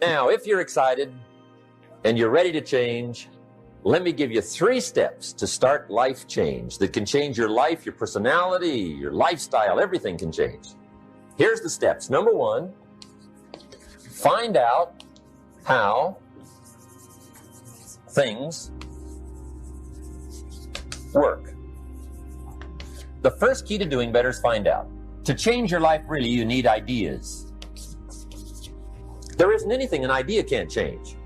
Now, if you're excited and you're ready to change, let me give you 3 steps to start life change that can change your life, your personality, your lifestyle, everything can change. Here's the steps. Number 1, find out how things work. The first key to doing better is find out. To change your life, really, you need ideas. There isn't anything an idea can't change.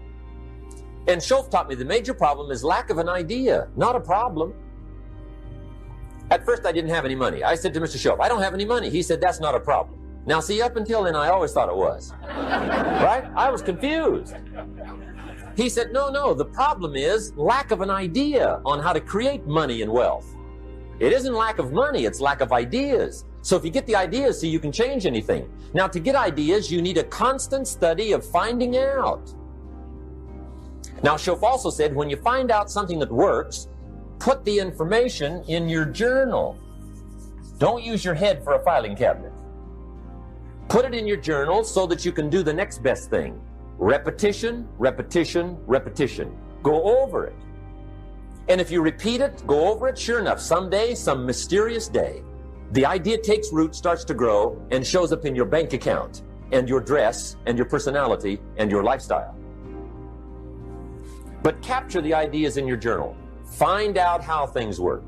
And Schoaf taught me the major problem is lack of an idea, not a problem. At first, I didn't have any money. I said to Mr. Schoaf, I don't have any money. He said, that's not a problem. Now, see, up until then, I always thought it was. Right? I was confused. He said, no, the problem is lack of an idea on how to create money and wealth. It isn't lack of money, it's lack of ideas. So if you get the ideas, see, you can change anything. Now, to get ideas, you need a constant study of finding out. Now, Schoaf also said, when you find out something that works, put the information in your journal. Don't use your head for a filing cabinet. Put it in your journal so that you can do the next best thing. Repetition, repetition, repetition. Go over it. And if you repeat it, go over it, sure enough, someday, some mysterious day, the idea takes root, starts to grow, and shows up in your bank account, and your dress, and your personality, and your lifestyle. But capture the ideas in your journal. Find out how things work.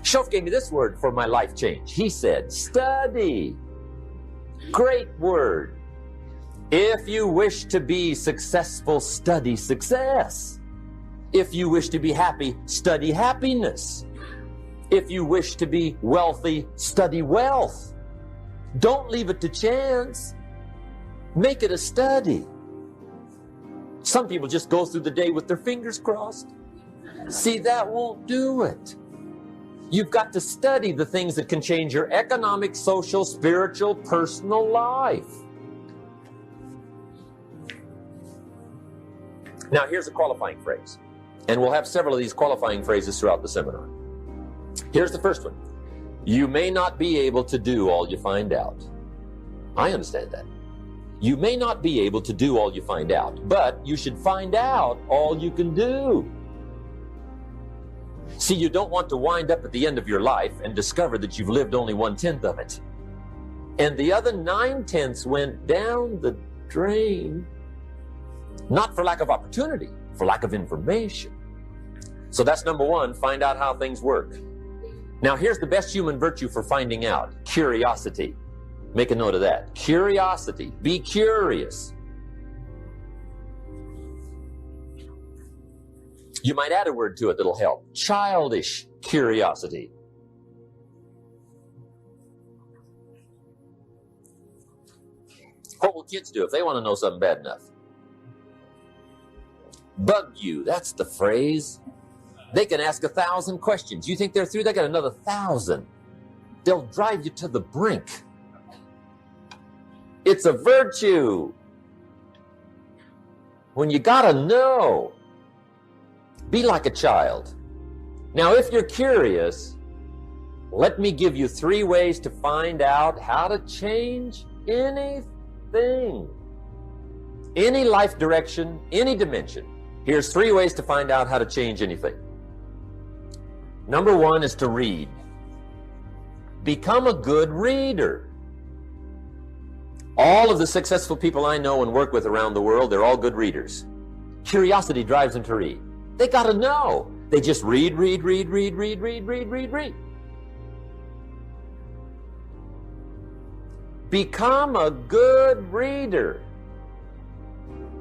Schoaf gave me this word for my life change. He said, study. Great word. If you wish to be successful, study success. If you wish to be happy, study happiness. If you wish to be wealthy, study wealth. Don't leave it to chance. Make it a study. Some people just go through the day with their fingers crossed. See, that won't do it. You've got to study the things that can change your economic, social, spiritual, personal life. Now, here's a qualifying phrase. And we'll have several of these qualifying phrases throughout the seminar. Here's the first one. You may not be able to do all you find out. I understand that. You may not be able to do all you find out, but you should find out all you can do. See, you don't want to wind up at the end of your life and discover that you've lived only 1/10 of it. And the other 9/10 went down the drain. Not for lack of opportunity, for lack of information. So that's number 1, find out how things work. Now here's the best human virtue for finding out, curiosity. Make a note of that. Curiosity. Be curious. You might add a word to it that'll help. Childish curiosity. What will kids do if they want to know something bad enough? Bug you, that's the phrase. They can ask 1,000 questions. You think they're through? They got another 1,000. They'll drive you to the brink. It's a virtue. When you gotta know, be like a child. Now, if you're curious, let me give you 3 ways to find out how to change anything. Any life direction, any dimension. Here's 3 ways to find out how to change anything. Number 1 is to read. Become a good reader. All of the successful people I know and work with around the world, they're all good readers. Curiosity drives them to read. They got to know. They just read. Become a good reader.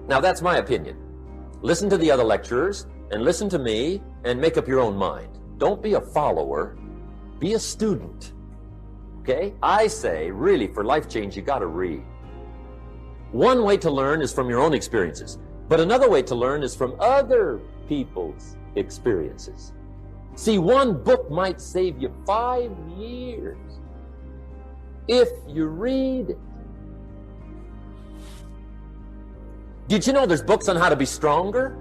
Now, that's my opinion. Listen to the other lecturers and listen to me and make up your own mind. Don't be a follower. Be a student. Okay? I say, really, for life change, you got to read. One way to learn is from your own experiences, but another way to learn is from other people's experiences. See, one book might save you 5 years if you read it. Did you know there's books on how to be stronger,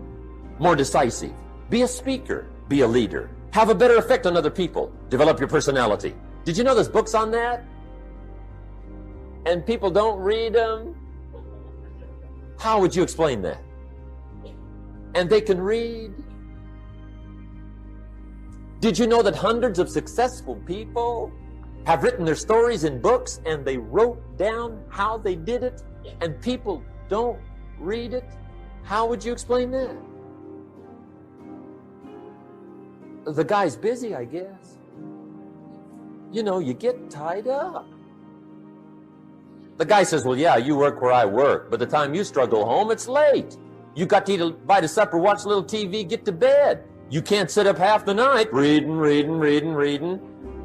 more decisive, be a speaker, be a leader, have a better effect on other people, develop your personality? Did you know there's books on that? and people don't read them? How would you explain that? And they can read? Did you know that hundreds of successful people have written their stories in books and they wrote down how they did it and people don't read it? How would you explain that? The guy's busy, I guess. You know, you get tied up. The guy says, well, yeah, you work where I work, but the time you struggle home, it's late. You got to eat a bite of supper, watch a little TV, get to bed. You can't sit up half the night reading.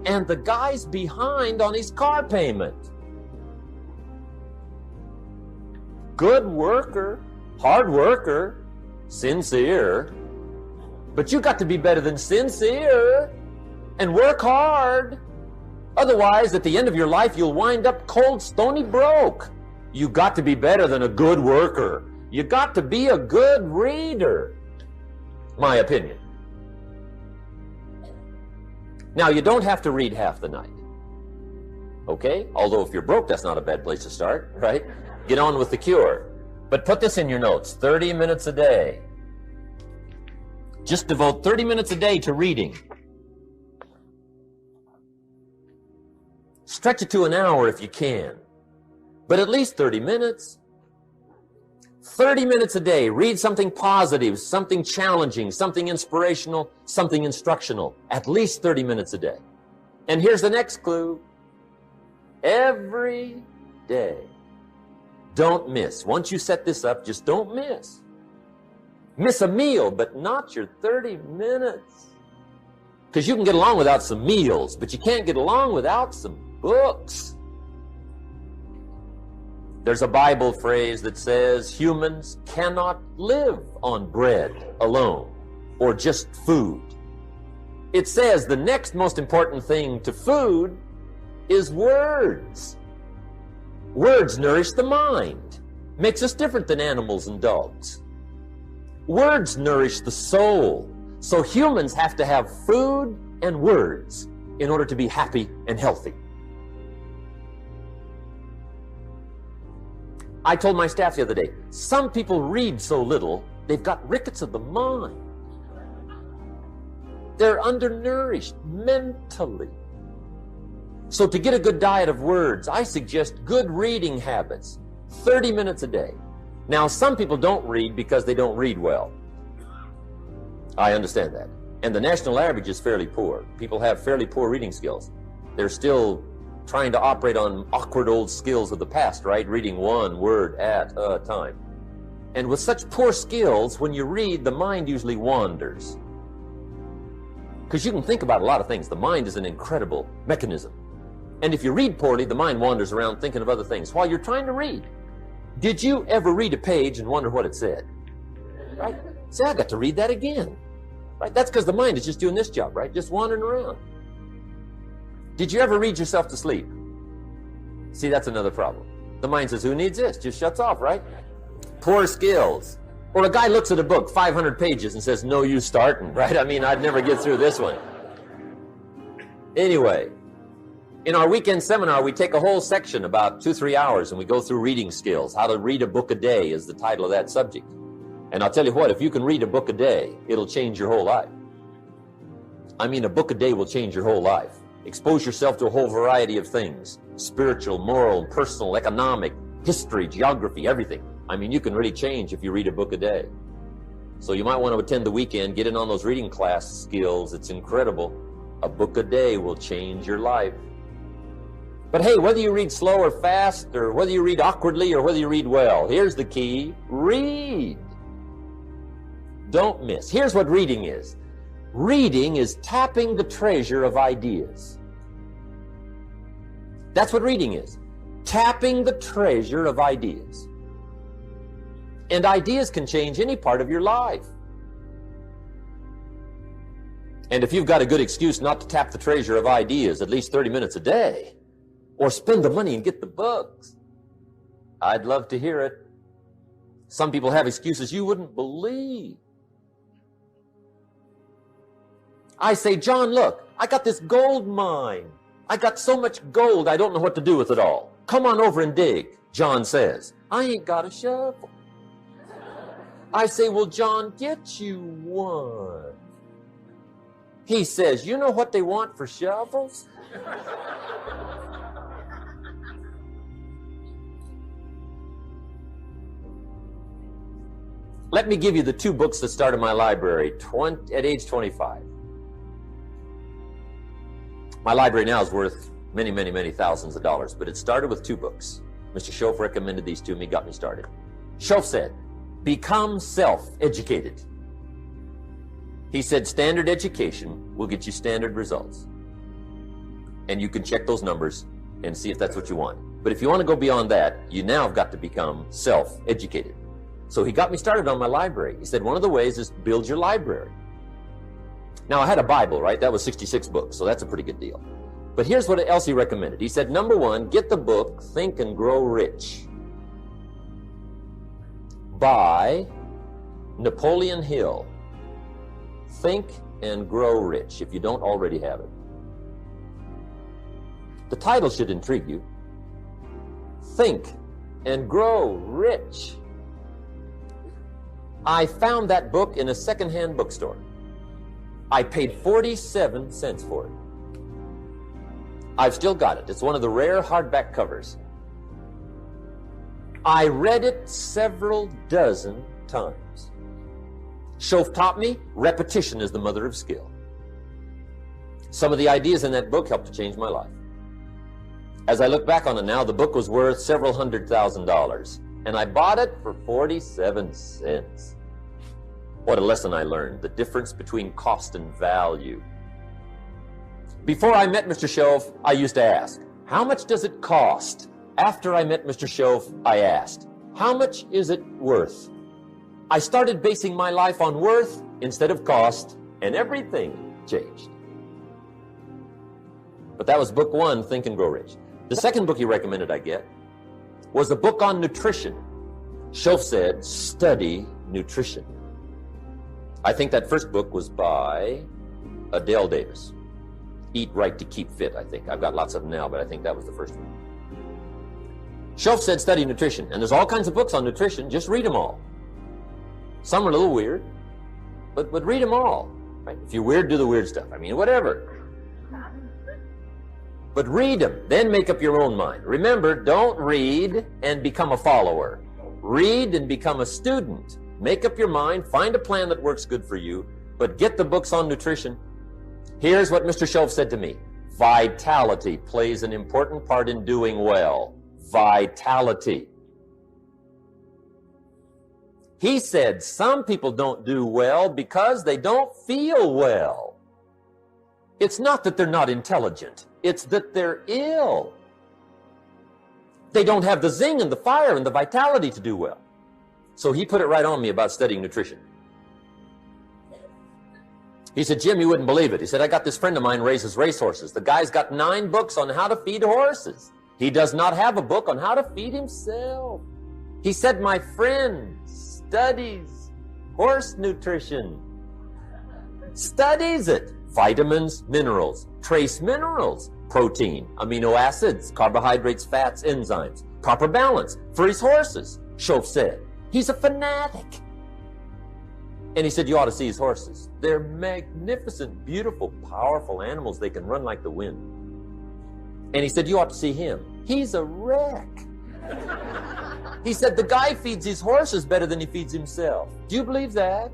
And the guy's behind on his car payment. Good worker, hard worker, sincere. But you got to be better than sincere and work hard. Otherwise, at the end of your life, you'll wind up cold, stony broke. You got to be better than a good worker. You got to be a good reader. My opinion. Now, you don't have to read half the night. Okay? Although if you're broke, that's not a bad place to start, right? Get on with the cure. But put this in your notes, 30 minutes a day. Just devote 30 minutes a day to reading. Stretch it to an hour if you can. But at least 30 minutes. 30 minutes a day. Read something positive, something challenging, something inspirational, something instructional. At least 30 minutes a day. And here's the next clue. Every day. Don't miss. Once you set this up, just don't miss. Miss a meal, but not your 30 minutes. Because you can get along without some meals, but you can't get along without some books. There's a Bible phrase that says humans cannot live on bread alone or just food. It says the next most important thing to food is words. Words nourish the mind, makes us different than animals and dogs. Words nourish the soul. So humans have to have food and words in order to be happy and healthy. I told my staff the other day, some people read so little, they've got rickets of the mind. They're undernourished mentally. So to get a good diet of words, I suggest good reading habits, 30 minutes a day. Now, some people don't read because they don't read well. I understand that. And the national average is fairly poor. People have fairly poor reading skills. They're still trying to operate on awkward old skills of the past, right? Reading one word at a time. And with such poor skills, when you read, the mind usually wanders. Because you can think about a lot of things. The mind is an incredible mechanism. And if you read poorly, the mind wanders around thinking of other things while you're trying to read. Did you ever read a page and wonder what it said? Right? Say, I got to read that again. Right? That's because the mind is just doing this job, right? Just wandering around. Did you ever read yourself to sleep? See, that's another problem. The mind says, who needs this? Just shuts off, right? Poor skills. Or a guy looks at a book, 500 pages, and says, no use starting, right? I mean, I'd never get through this one. Anyway, in our weekend seminar, we take a whole section, about 2-3 hours, and we go through reading skills. How to read a book a day is the title of that subject. And I'll tell you what, if you can read a book a day, it'll change your whole life. I mean, a book a day will change your whole life. Expose yourself to a whole variety of things. Spiritual, moral, personal, economic, history, geography, everything. I mean, you can really change if you read a book a day. So you might want to attend the weekend, get in on those reading class skills. It's incredible. A book a day will change your life. But hey, whether you read slow or fast, or whether you read awkwardly or whether you read well, here's the key. Read. Don't miss. Here's what reading is. Reading is tapping the treasure of ideas. That's what reading is. Tapping the treasure of ideas. And ideas can change any part of your life. And if you've got a good excuse not to tap the treasure of ideas at least 30 minutes a day, or spend the money and get the books, I'd love to hear it. Some people have excuses you wouldn't believe. I say, John, look, I got this gold mine. I got so much gold, I don't know what to do with it all. Come on over and dig. John says, I ain't got a shovel. I say, well, John, get you one. He says, you know what they want for shovels? Let me give you the 2 books that started my library at age 25. My library now is worth many, many, many thousands of dollars, but it started with 2 books. Mr. Schoaf recommended these to me, got me started. Schoaf said, become self-educated. He said, standard education will get you standard results. And you can check those numbers and see if that's what you want. But if you want to go beyond that, you now have got to become self-educated. So he got me started on my library. He said, one of the ways is build your library. Now, I had a Bible, right? That was 66 books, so that's a pretty good deal. But here's what else he recommended. He said, number 1, get the book, Think and Grow Rich, by Napoleon Hill. Think and Grow Rich, if you don't already have it. The title should intrigue you. Think and Grow Rich. I found that book in a secondhand bookstore. I paid 47 cents for it. I've still got it. It's one of the rare hardback covers. I read it several dozen times. Schoaf taught me repetition is the mother of skill. Some of the ideas in that book helped to change my life. As I look back on it now, the book was worth several $100,000, and I bought it for 47 cents. What a lesson I learned, the difference between cost and value. Before I met Mr. Schoaf, I used to ask, how much does it cost? After I met Mr. Schoaf, I asked, how much is it worth? I started basing my life on worth instead of cost, and everything changed. But that was book 1, Think and Grow Rich. The second book he recommended I get was a book on nutrition. Schoaf said, study nutrition. I think that first book was by Adele Davis. Eat Right to Keep Fit, I think. I've got lots of them now, but I think that was the first one. Schoaf said study nutrition, and there's all kinds of books on nutrition. Just read them all. Some are a little weird, but read them all. Right? If you're weird, do the weird stuff. I mean, whatever. But read them, then make up your own mind. Remember, don't read and become a follower. Read and become a student. Make up your mind, find a plan that works good for you, but get the books on nutrition. Here's what Mr. Schoaf said to me. Vitality plays an important part in doing well. Vitality. He said some people don't do well because they don't feel well. It's not that they're not intelligent. It's that they're ill. They don't have the zing and the fire and the vitality to do well. So he put it right on me about studying nutrition. He said, Jim, you wouldn't believe it. He said, I got this friend of mine raises racehorses. The guy's got 9 books on how to feed horses. He does not have a book on how to feed himself. He said, my friend studies horse nutrition. Studies it. Vitamins, minerals, trace minerals, protein, amino acids, carbohydrates, fats, enzymes, proper balance for his horses. Schoaf said, he's a fanatic. And he said, you ought to see his horses. They're magnificent, beautiful, powerful animals. They can run like the wind. And he said, you ought to see him. He's a wreck. He said, the guy feeds his horses better than he feeds himself. Do you believe that?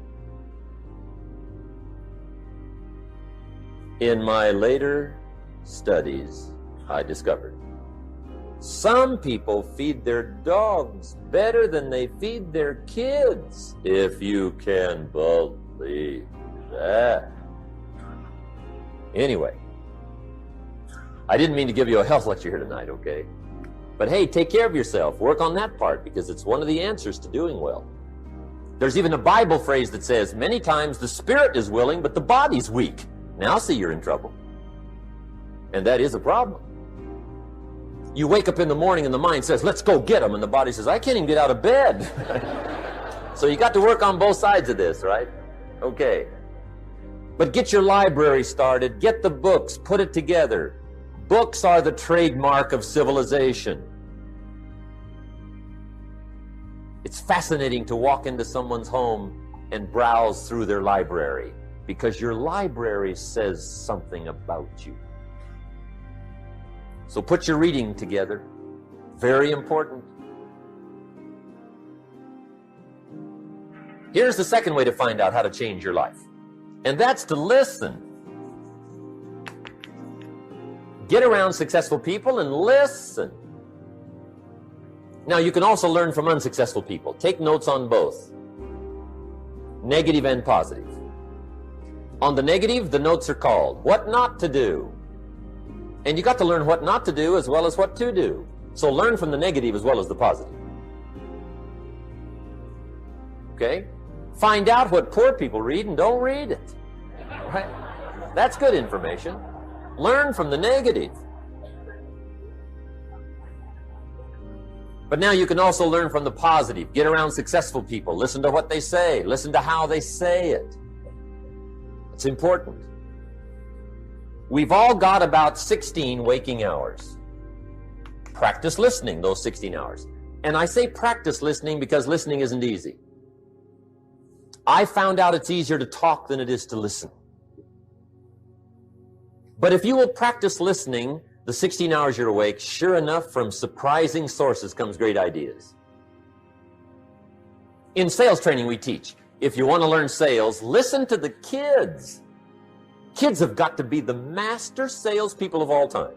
In my later studies, I discovered some people feed their dogs better than they feed their kids, if you can believe that. Anyway, I didn't mean to give you a health lecture here tonight, okay? But hey, take care of yourself. Work on that part because it's one of the answers to doing well. There's even a Bible phrase that says, many times the spirit is willing, but the body's weak. Now see you're in trouble. And that is a problem. You wake up in the morning and the mind says, let's go get them. And the body says, I can't even get out of bed. So you got to work on both sides of this, right? Okay. But get your library started. Get the books. Put it together. Books are the trademark of civilization. It's fascinating to walk into someone's home and browse through their library, because your library says something about you. So put your reading together. Very important. Here's the second way to find out how to change your life, and that's to listen. Get around successful people and listen. Now, you can also learn from unsuccessful people. Take notes on both, negative and positive. On the negative, the notes are called what not to do. And you got to learn what not to do as well as what to do. So learn from the negative as well as the positive. Okay? Find out what poor people read and don't read it. Right? That's good information. Learn from the negative. But now you can also learn from the positive. Get around successful people. Listen to what they say. Listen to how they say it. It's important. We've all got about 16 waking hours. Practice listening those 16 hours. And I say practice listening because listening isn't easy. I found out it's easier to talk than it is to listen. But if you will practice listening the 16 hours you're awake, sure enough, from surprising sources comes great ideas. In sales training we teach, if you want to learn sales, listen to the kids. Kids have got to be the master salespeople of all time.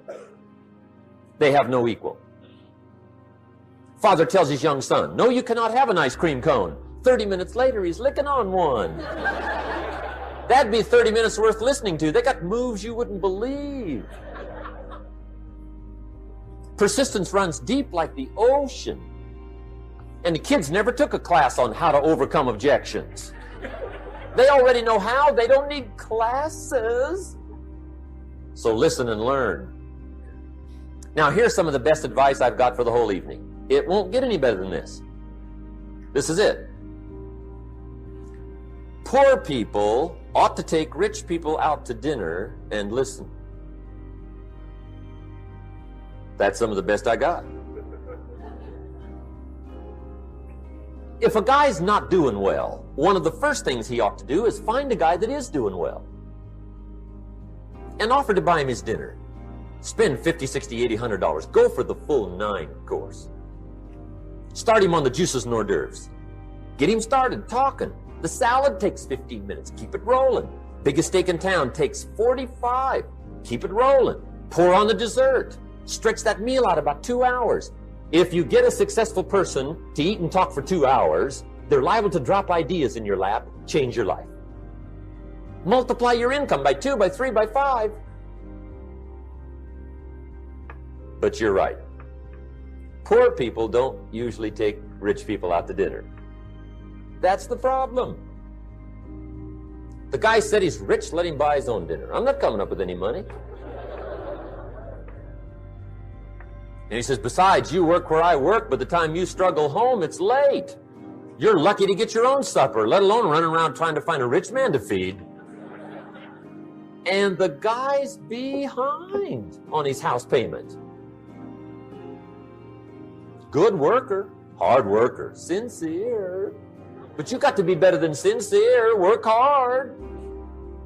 They have no equal. Father tells his young son, no, you cannot have an ice cream cone. 30 minutes later, he's licking on one. That'd be 30 minutes worth listening to. They got moves you wouldn't believe. Persistence runs deep like the ocean. And the kids never took a class on how to overcome objections. They already know how. They don't need classes. So listen and learn. Now, here's some of the best advice I've got for the whole evening. It won't get any better than this. This is it. Poor people ought to take rich people out to dinner and listen. That's some of the best I got. If a guy's not doing well, one of the first things he ought to do is find a guy that is doing well and offer to buy him his dinner. Spend $50, $60, $80, $100. Go for the full 9 course. Start him on the juices and hors d'oeuvres. Get him started talking. The salad takes 15 minutes. Keep it rolling. Biggest steak in town takes 45. Keep it rolling. Pour on the dessert. Stretch that meal out about 2 hours. If you get a successful person to eat and talk for 2 hours, they're liable to drop ideas in your lap, change your life. Multiply your income by 2, by 3, by 5. But you're right. Poor people don't usually take rich people out to dinner. That's the problem. The guy said he's rich, let him buy his own dinner. I'm not coming up with any money. And he says, besides, you work where I work, by the time you struggle home, it's late. You're lucky to get your own supper, let alone running around trying to find a rich man to feed. And the guy's behind on his house payment. Good worker, hard worker, sincere. But you got to be better than sincere. Work hard.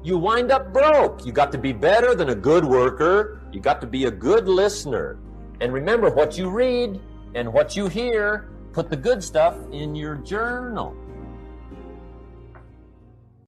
You wind up broke. You got to be better than a good worker. You got to be a good listener. And remember, what you read and what you hear, put the good stuff in your journal.